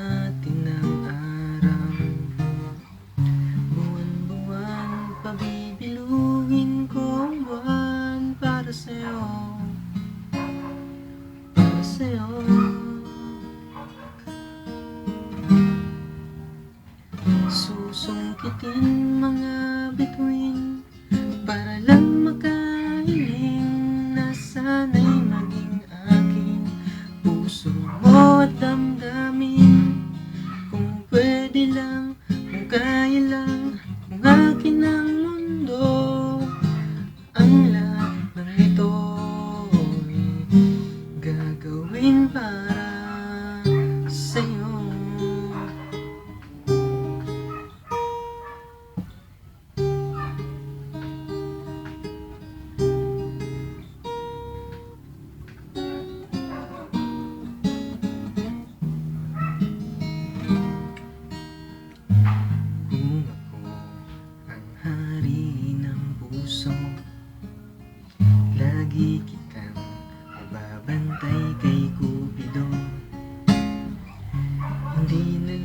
natin ang araw. Buwan-buwan, pabibilugin ko ang buwan para sa'yo, para sa'yo. Susungkitin mga bituin para lang makahiling na sana'y maging aking puso mo at damdamin. Kung pwede lang, kung kaya lang, kung akin ang mundo, ang lahat ng ito'y gagawin para sa'yo. Kung ako ang hari ng puso, lagi kitang ibabantay kay Cupido. Hindi na